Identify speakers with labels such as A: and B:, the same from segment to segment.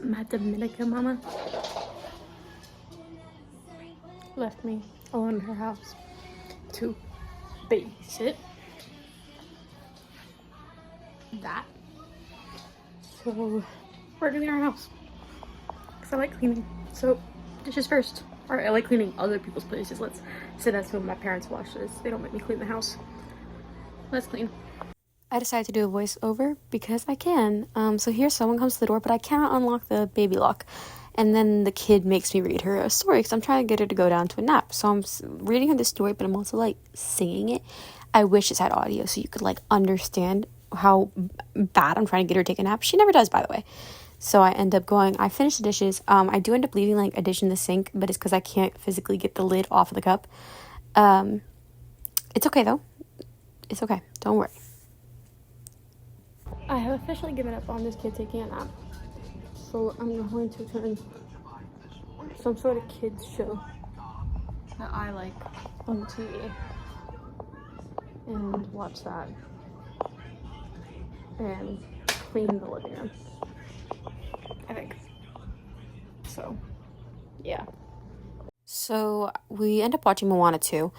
A: My Dominican mama left me alone in her house to babysit that. So we're doing our house because I like cleaning. So dishes first. Or I like cleaning other people's places. Let's say that's when my parents watch this. They don't make me clean the house. Let's clean. I decided to do a voiceover because I can. So here someone comes to the door, but I cannot unlock the baby lock. And then the kid makes me read her a story because I'm trying to get her to go down to a nap. So I'm reading her this story, but I'm also like singing it. I wish this had audio so you could like understand how bad I'm trying to get her to take a nap. She never does, by the way. So I end up I finish the dishes. I do end up leaving like a dish in the sink, but it's because I can't physically get the lid off of the cup. It's okay though. It's okay. Don't worry. I have officially given up on this kid taking a nap. So I'm going to turn some sort of kids show that I like on TV and watch that and clean the living room. I think. So, yeah. So, we end up watching Moana 2,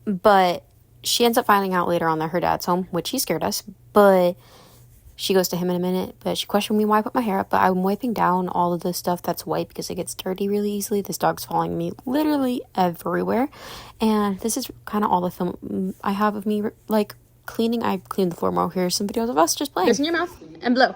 A: but she ends up finding out later on that her dad's home, which he scared us, but she goes to him in a minute, but she questioned me why I put my hair up, but I'm wiping down all of the stuff that's white because it gets dirty really easily. This dog's following me literally everywhere, and this is kind of all the film I have of me, like, cleaning. I cleaned the floor more. Here's some videos of us just playing. This in your mouth and blow.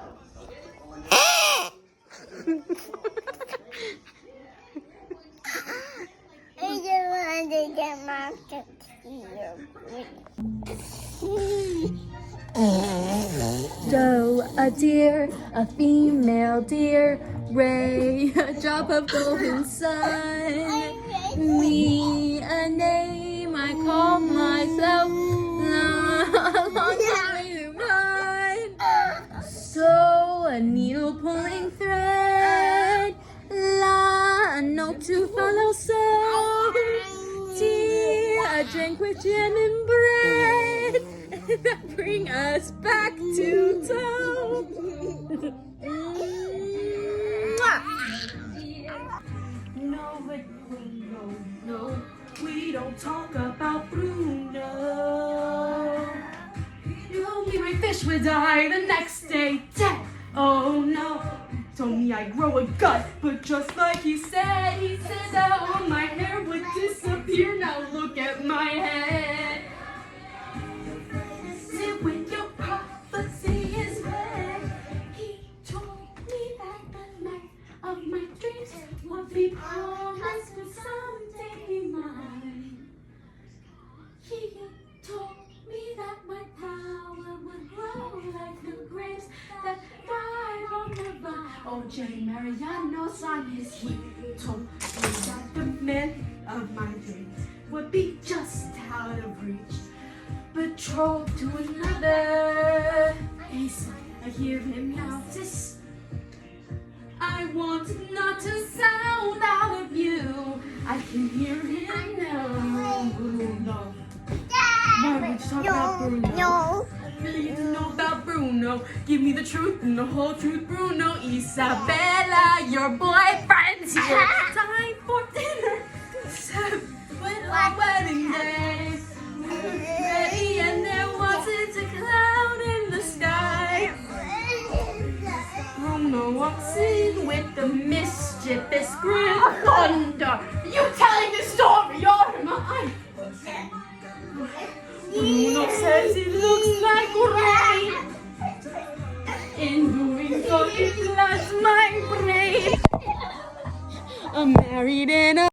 A: Doe, a deer, a female deer, Ray, a drop of golden sun, me, a name I call myself, along the way to run, so a needle pulling thread, la, a note to follow, so tea, a drink with jam and bread, that bring us back to toe. No, we don't talk about Bruno. You told me my fish would die the next day dead. Oh no, told me I grow a gut, but just like he said that all my hair would disappear. Now look at my head. Sit with your prophecy is red. He told me that the night of my dreams would be promised and someday mine. He told me that my power would grow like the grapes that thrive on the vine. Oh, Jay Mariano's on his heat. Told me that the man of my dreams would be just out of reach. Betrothed to another. Ace, I hear him now. I want not to sound out of you. I can hear him now. Bruno. Why would you talk about Bruno? No. I really need to know about Bruno. Give me the truth and the whole truth, Bruno. Isabella, your boyfriend's here. Time for dinner. With our wedding day. Ready, and there wasn't a cloud in the sky. Bruno walks in with the mischievous grin. Thunder, you telling the story or mine? Bruno says it looks like rain. In doing so, it floods my brain. I'm married in a